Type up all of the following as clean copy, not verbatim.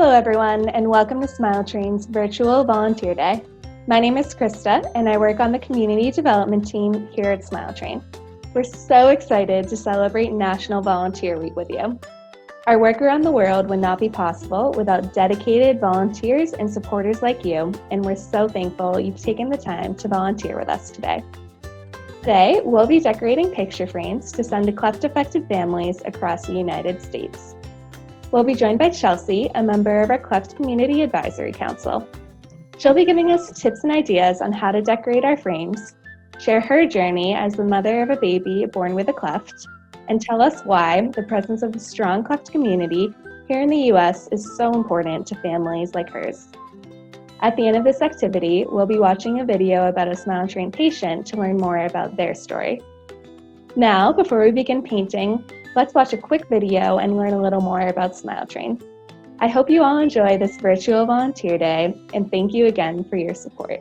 Hello everyone, and welcome to Smile Train's Virtual Volunteer Day. My name is Krista, and I work on the Community Development Team here at Smile Train. We're so excited to celebrate National Volunteer Week with you. Our work around the world would not be possible without dedicated volunteers and supporters like you, and we're so thankful you've taken the time to volunteer with us today. Today, we'll be decorating picture frames to send to cleft-affected families across the United States. We'll be joined by Chelsea, a member of our Cleft Community Advisory Council. She'll be giving us tips and ideas on how to decorate our frames, share her journey as the mother of a baby born with a cleft, and tell us why the presence of a strong cleft community here in the U.S. is so important to families like hers. At the end of this activity, we'll be watching a video about a Smile Train patient to learn more about their story. Now, before we begin painting, let's watch a quick video and learn a little more about Smile Train. I hope you all enjoy this virtual volunteer day, and thank you again for your support.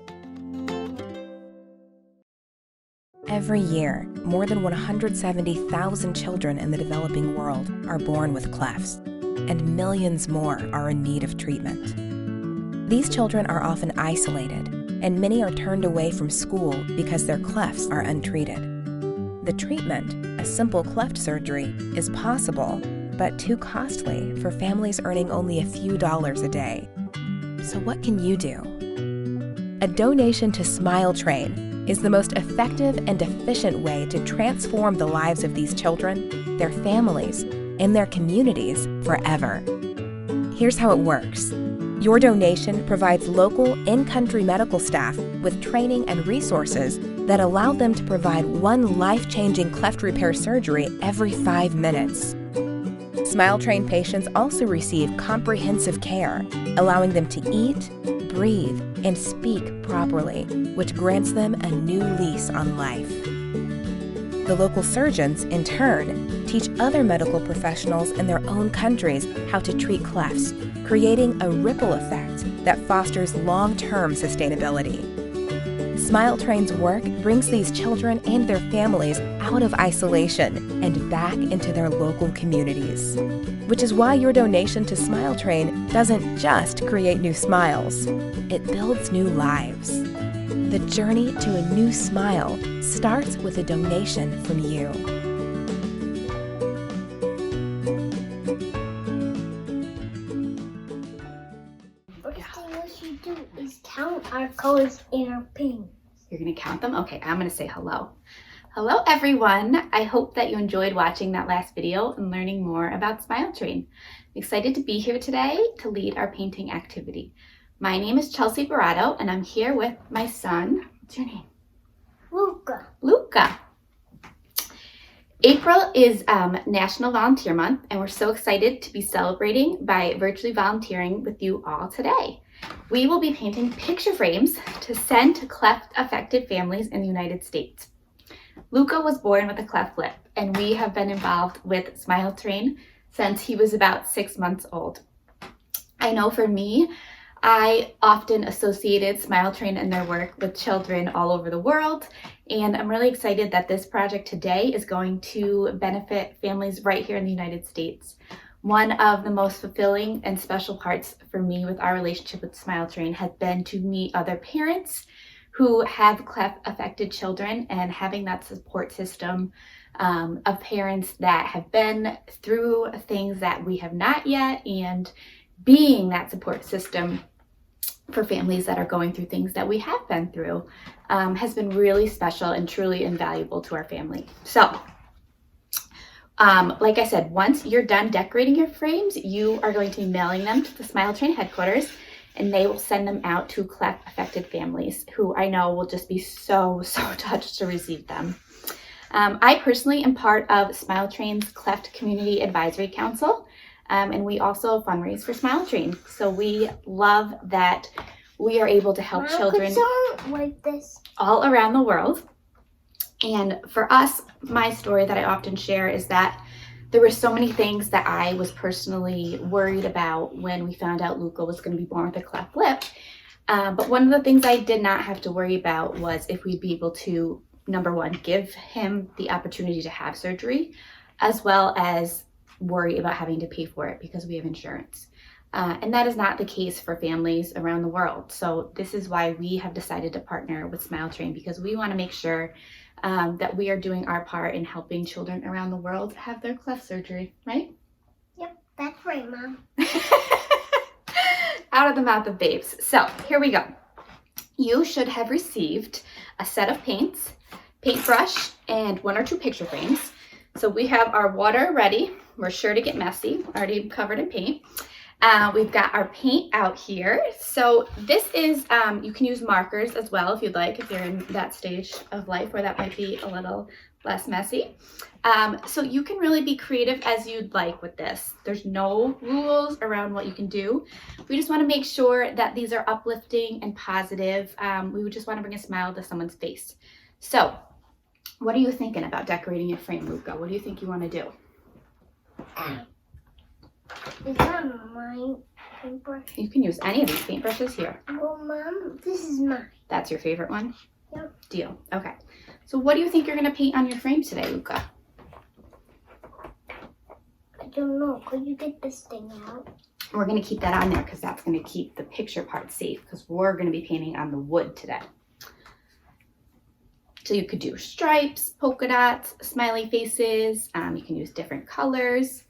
Every year, more than 170,000 children in the developing world are born with clefts, and millions more are in need of treatment. These children are often isolated, and many are turned away from school because their clefts are untreated. The treatment, a simple cleft surgery, is possible, but too costly for families earning only a few dollars a day. So what can you do? A donation to Smile Train is the most effective and efficient way to transform the lives of these children, their families, and their communities forever. Here's how it works. Your donation provides local in-country medical staff with training and resources that allow them to provide one life-changing cleft repair surgery every 5 minutes. Smile Train patients also receive comprehensive care, allowing them to eat, breathe, and speak properly, which grants them a new lease on life. The local surgeons, in turn, teach other medical professionals in their own countries how to treat clefts, creating a ripple effect that fosters long-term sustainability. Smile Train's work brings these children and their families out of isolation and back into their local communities. Which is why your donation to Smile Train doesn't just create new smiles, it builds new lives. The journey to a new smile starts with a donation from you. First thing we should do is count our colors in our pins. You're going to count them? Okay, I'm going to say hello. Hello everyone! I hope that you enjoyed watching that last video and learning more about Smile Train. I'm excited to be here today to lead our painting activity. My name is Chelsea Barato and I'm here with my son. What's your name? Luca. Luca. April is National Volunteer Month and we're so excited to be celebrating by virtually volunteering with you all today. We will be painting picture frames to send to cleft-affected families in the United States. Luca was born with a cleft lip, and we have been involved with Smile Train since he was about 6 months old. I know for me, I often associated Smile Train and their work with children all over the world, and I'm really excited that this project today is going to benefit families right here in the United States. One of the most fulfilling and special parts for me with our relationship with Smile Train has been to meet other parents who have cleft-affected children and having that support system of parents that have been through things that we have not yet, and being that support system for families that are going through things that we have been through has been really special and truly invaluable to our family. So, like I said, once you're done decorating your frames, you are going to be mailing them to the Smile Train headquarters, and they will send them out to cleft-affected families who I know will just be so touched to receive them. I personally am part of Smile Train's Cleft Community Advisory Council, and we also fundraise for Smile Train. So we love that we are able to help children like this all around the world. And for us, my story that I often share is that there were so many things that I was personally worried about when we found out Luca was going to be born with a cleft lip. But one of the things I did not have to worry about was if we'd be able to, number one, give him the opportunity to have surgery, as well as worry about having to pay for it because we have insurance. And that is not the case for families around the world. So this is why we have decided to partner with Smile Train, because we want to make sure that we are doing our part in helping children around the world have their cleft surgery, right? Yep, that's right, Mom. Out of the mouth of babes. So here we go. You should have received a set of paints, paintbrush, and 1 or 2 picture frames. So we have our water ready. We're sure to get messy, already covered in paint. We've got our paint out here. So this is, you can use markers as well if you'd like, if you're in that stage of life where that might be a little less messy. So you can really be creative as you'd like with this. There's no rules around what you can do. We just want to make sure that these are uplifting and positive. We would just want to bring a smile to someone's face. So what are you thinking about decorating your frame, Luca? What do you think you want to do? Is that my paintbrush? You can use any of these paintbrushes here. Well, Mom, this is mine. That's your favorite one? Yep. Deal. Okay. So what do you think you're going to paint on your frame today, Luca? I don't know. Could you get this thing out? We're going to keep that on there because that's going to keep the picture part safe, because we're going to be painting on the wood today. So you could do stripes, polka dots, smiley faces. You can use different colors.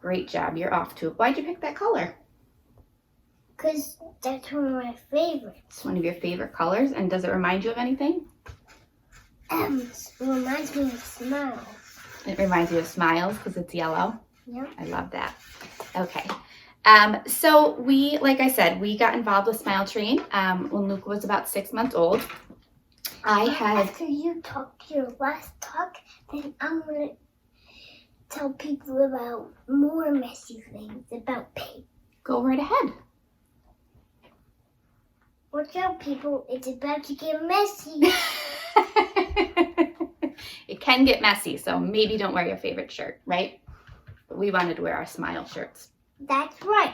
Great job. You're off to it. Why'd you pick that color? Because that's one of my favorites. It's one of your favorite colors. And does it remind you of anything? It reminds me of smiles. It reminds you of smiles because it's yellow. Yep. I love that. Okay. So we, like I said, we got involved with Smile Train when Luca was about 6 months old. After you talk your last talk, then I'm going to tell people about more messy things about paint. Go right ahead. Watch out, people. It's about to get messy. It can get messy, so maybe don't wear your favorite shirt, right? But we wanted to wear our smile shirts. That's right.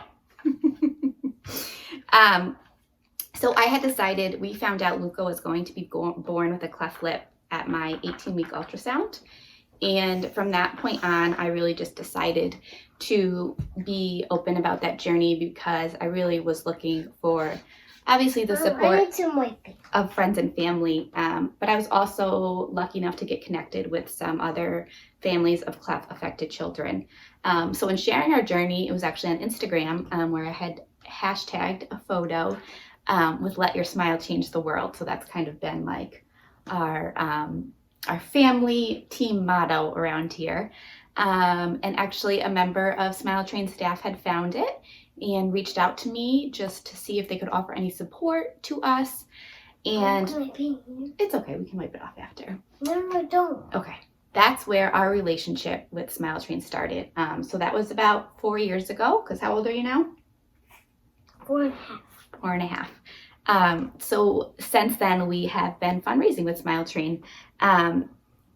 So I had decided, we found out Luca was going to be born with a cleft lip at my 18-week ultrasound. And from that point on, I really just decided to be open about that journey, because I really was looking for, obviously, the I support need some wiping. of friends and family. But I was also lucky enough to get connected with some other families of cleft affected children. So in sharing our journey, it was actually on Instagram where I had hashtagged a photo with "Let Your Smile Change the World." So that's kind of been like our family team motto around here. And actually a member of Smile Train staff had found it and reached out to me just to see if they could offer any support to us. And it's okay, we can wipe it off after. No, don't. Okay. That's where our relationship with Smile Train started. So that was about 4 years ago, because how old are you now? 4.5. 4.5. So since then, we have been fundraising with Smile Train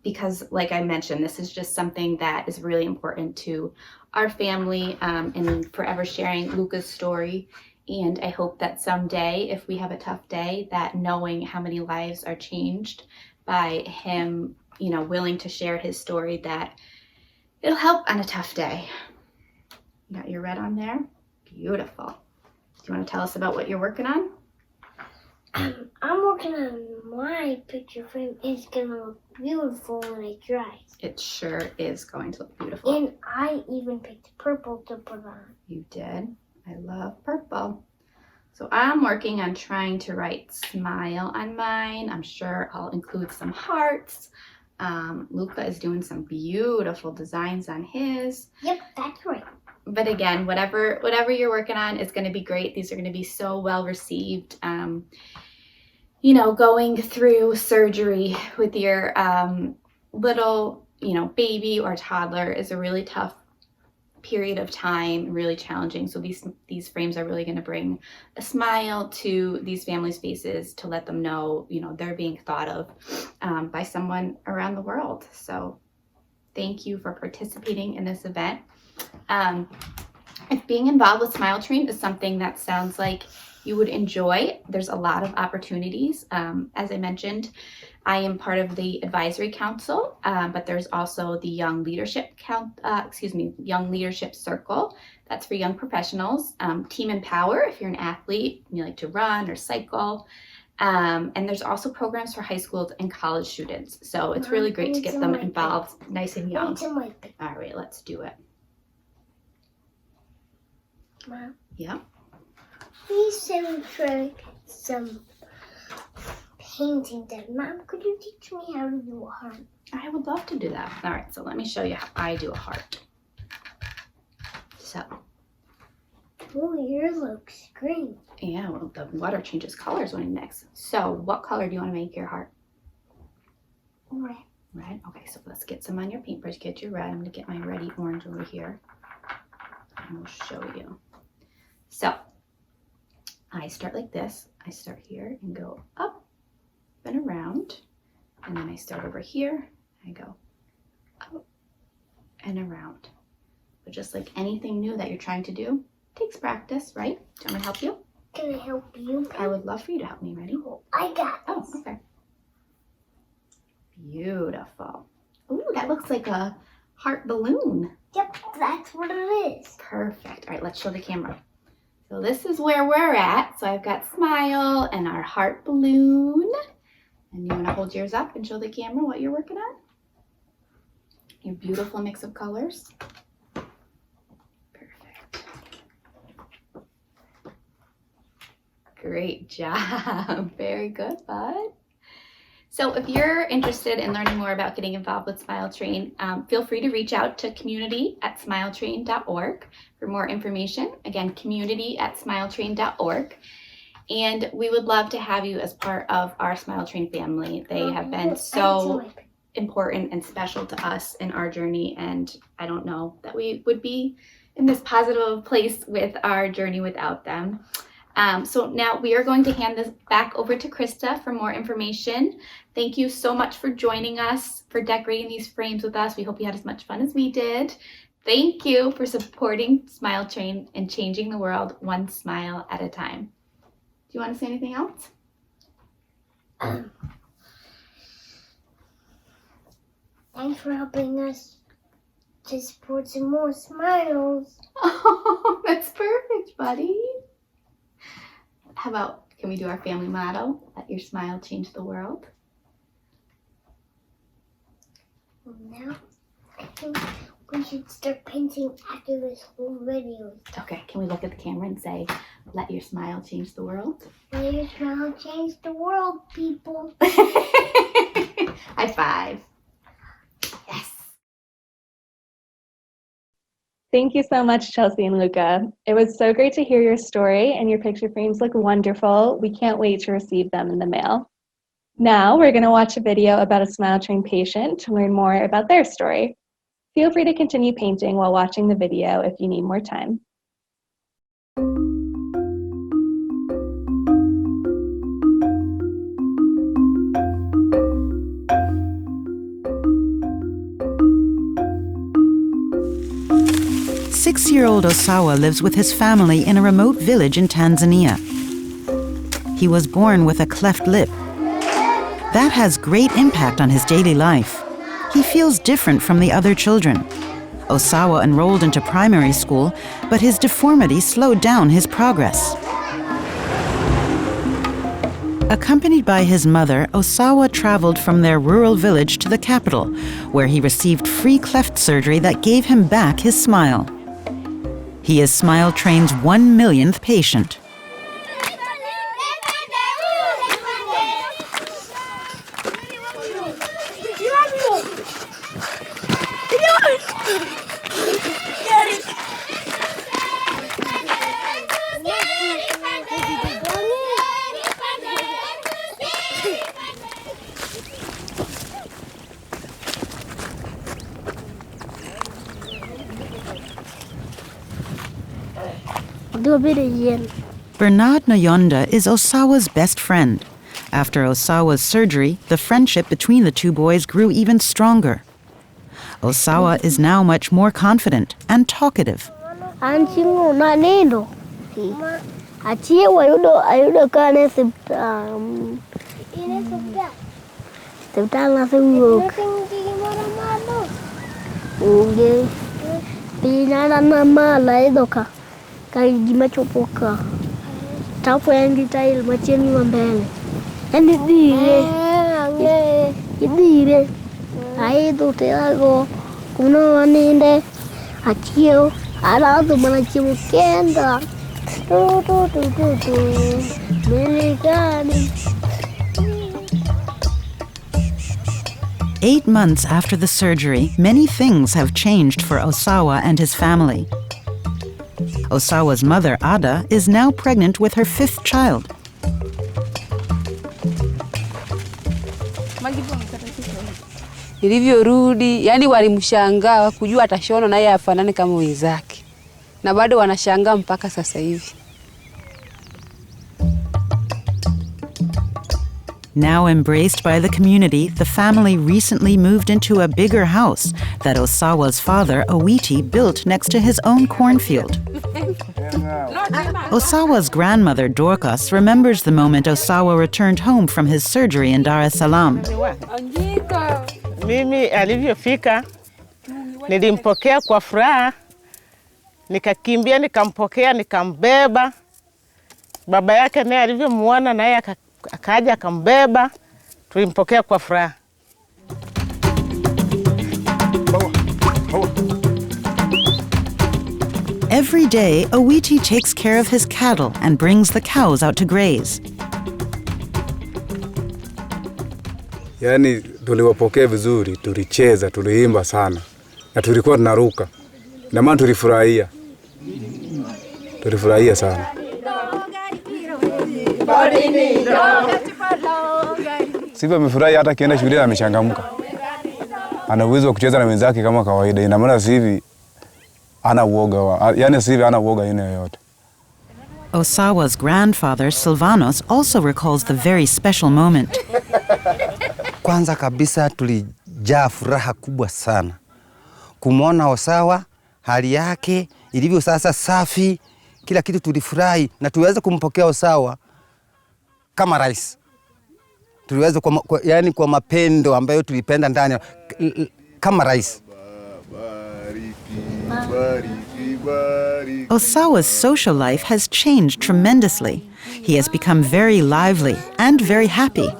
because, like I mentioned, this is just something that is really important to our family, and forever sharing Luca's story. And I hope that someday, if we have a tough day, that knowing how many lives are changed by him, you know, willing to share his story, that it'll help on a tough day. You got your red on there? Beautiful. Do you want to tell us about what you're working on? I'm working on my picture frame. It's gonna look beautiful when it dries. It sure is going to look beautiful. And I even picked purple to put on. You did? I love purple. So I'm working on trying to write smile on mine. I'm sure I'll include some hearts. Luca is doing some beautiful designs on his. Yep, that's right. But again, whatever you're working on is going to be great. These are going to be so well received. You know, going through surgery with your little, you know, baby or toddler is a really tough period of time, really challenging. So these frames are really going to bring a smile to these families' faces, to let them know, you know, they're being thought of by someone around the world. So thank you for participating in this event. If being involved with Smile Train is something that sounds like you would enjoy, there's a lot of opportunities. As I mentioned, I am part of the advisory council, but there's also the Young Leadership Young Leadership Circle. That's for young professionals. Team Empower, if you're an athlete and you like to run or cycle. And there's also programs for high school and college students. So it's really great to get them involved nice and young. All right, let's do it. Mom? Yeah? Please send me some painting then. Mom, could you teach me how to do a heart? I would love to do that. All right, so let me show you how I do a heart. So. Oh, yours looks green. Yeah, well, the water changes colors when you mix. So what color do you want to make your heart? Red. Red? Okay, so let's get some on your paintbrush. Get your red. I'm going to get my reddy orange over here. And we'll show you. So I start like this. I start here and go up and around. And then I start over here. I go up and around. But just like anything new that you're trying to do, takes practice, right? Do you want me to help you? Can I help you? I would love for you to help me. Ready? I got Oh, this. okay. Beautiful. Ooh, that looks like a heart balloon. Yep, that's what it is. Perfect. All right, let's show the camera. So this is where we're at. So I've got Smile and our heart balloon. And you want to hold yours up and show the camera what you're working on? Your beautiful mix of colors. Perfect. Great job. Very good, bud. So if you're interested in learning more about getting involved with Smile Train, feel free to reach out to community@smiletrain.org for more information. Again, community@smiletrain.org. And we would love to have you as part of our Smile Train family. They have been so important and special to us in our journey, and I don't know that we would be in this positive place with our journey without them. So now we are going to hand this back over to Krista for more information. Thank you so much for joining us, for decorating these frames with us. We hope you had as much fun as we did. Thank you for supporting Smile Train and changing the world one smile at a time. Do you want to say anything else? Thanks for helping us to support some more smiles. Oh, that's perfect, buddy. How about, can we do our family motto? Let your smile change the world. Well, now, I think we should start painting after this whole video. Okay, can we look at the camera and say, let your smile change the world? Let your smile change the world, people. High five. Yes. Thank you so much, Chelsea and Luca. It was so great to hear your story, and your picture frames look wonderful. We can't wait to receive them in the mail. Now we're going to watch a video about a Smile Train patient to learn more about their story. Feel free to continue painting while watching the video if you need more time. Six-year-old Osawa lives with his family in a remote village in Tanzania. He was born with a cleft lip. That has great impact on his daily life. He feels different from the other children. Osawa enrolled into primary school, but his deformity slowed down his progress. Accompanied by his mother, Osawa traveled from their rural village to the capital, where he received free cleft surgery that gave him back his smile. He is Smile Train's 1 millionth patient. Bernard Nyonda is Osawa's best friend. After Osawa's surgery, the friendship between the two boys grew even stronger. Osawa is now much more confident and talkative. Tentang langsung. Oke. Pina nama lain doka. Kayak gimana copoka. Tahu yang detail macam ni membeli. Ini dia. Air tu terago. Kuno ni deh. Aciu. Ada tu mana cium kendra. Tu. Milikani. 8 months after the surgery, many things have changed for Osawa and his family. Osawa's mother, Ada, is now pregnant with her 5th child. Nilivyorudi, yani walimshangaa wakujua atashona na yeye afanane kama wenzake. Na bado wanashangaa mpaka sasa hivi. Now embraced by the community, the family recently moved into a bigger house that Osawa's father, Owiti, built next to his own cornfield. Osawa's grandmother, Dorcas, remembers the moment Osawa returned home from his surgery in Dar es Salaam. Mimi alivyofika, nilimpokea kwa furaha, nikakimbia, nikampokea, nikambeba. Baba yake naye alivyomuona naye akaja akambeba, tulimpokea kwa furaha. Every day, Owiti takes care of his cattle and brings the cows out to graze. Yani tuliwapokea vizuri, tulicheza, tuliimba sana. Na tulikuwa tunaruka. Na maana tulifurahia. Tulifurahia sana. Sifa amefurahi hata kienda shule amechangamka. Ana uwezo wa kucheza na wenzake kama kawaida. Ina maana sasa hivi ana uoga yani sasa hivi ana uoga aina yoyote. Osawa's grandfather, Silvanos, also recalls the very special moment. Kwanza kabisa tulijaa furaha kubwa sana. Kumwona Osawa, hali yake ilivyo sasa safi, kila kitu tulifurahi na tuweze kumpokea Osawa kama rais. Tuliweza yani kwa mapendo ambayo tulipenda ndani kama rais. Osawa's social life has changed tremendously. He has become very lively and very happy.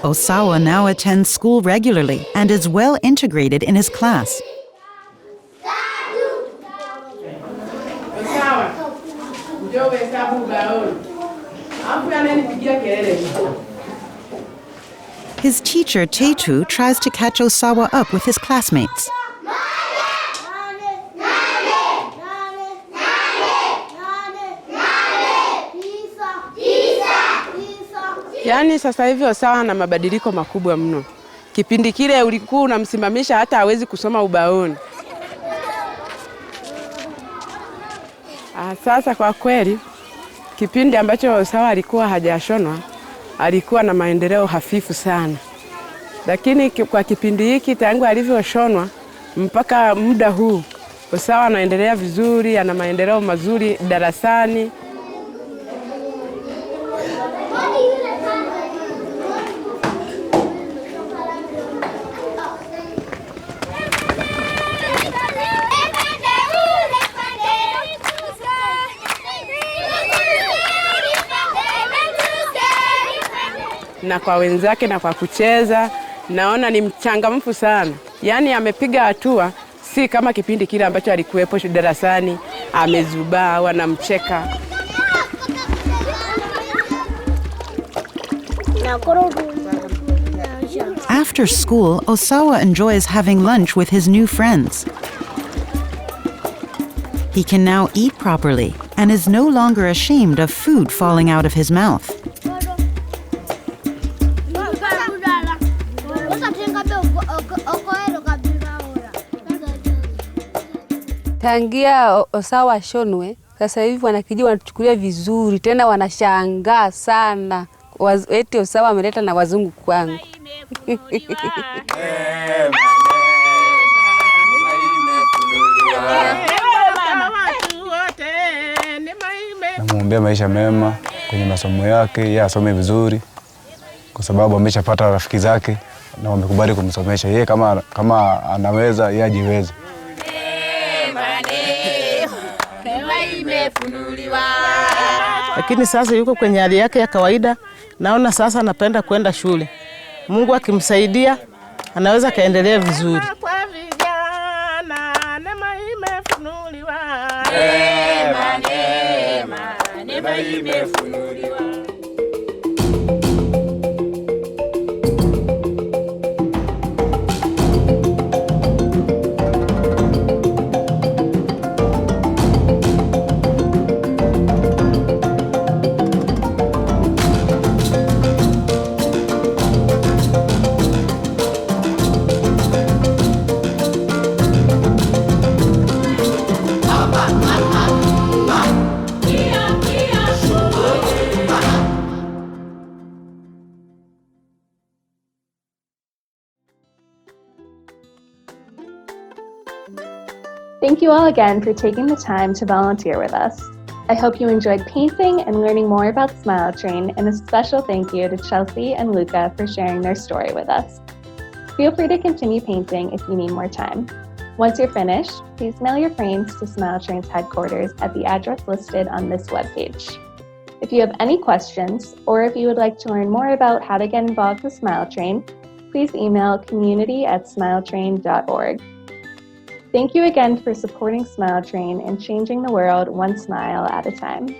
Osawa now attends school regularly and is well integrated in his class. His teacher, Tetu, tries to catch Osawa up with his classmates. Yani sasa hivi Osawa na mabadiliko makubwa mno. Kipindi kile ulikuwa unamsimamisha hata hawezi kusoma ubaoni. Sasa kwa kweli kipindi ambacho Osawa alikuwa hajashonwa alikuwa na maendeleo hafifu sana. Lakini kwa kipindi hiki tangu alivyoshonwa mpaka muda huu Osawa anaendelea vizuri, ana maendeleo mazuri darasani. Na kwa wenzake na kwa kucheza naona ni mchangamfu sana. Yani amepiga hatua, si kama kipindi kile ambacho alikuwepo darasani amezubaa wanamcheka. After school, Osawa enjoys having lunch with his new friends. He can now eat properly and is no longer ashamed of food falling out of his mouth. Tangia Osawa shonwe, sasa hivi wanakijiji wanatuchukulia vizuri, tena wanashangaa sana eti usawa ameleta na wazungu kwangu. Namwombea maisha mema kwenye masomo yake, yeye asome vizuri kwa sababu ameshapata rafiki zake na wamekubali kumsomesha. Yeye kama anaweza, yeye ajiweze. Lakini sasa yuko kwenye hali yake ya kawaida, naona sasa anapenda kwenda shule. Mungu akimsaidia anaweza kaendelea vizuri. Thank you all again for taking the time to volunteer with us. I hope you enjoyed painting and learning more about Smile Train, and a special thank you to Chelsea and Luca for sharing their story with us. Feel free to continue painting if you need more time. Once you're finished, please mail your frames to Smile Train's headquarters at the address listed on this webpage. If you have any questions, or if you would like to learn more about how to get involved with Smile Train, please email community@smiletrain.org. Thank you again for supporting Smile Train and changing the world one smile at a time.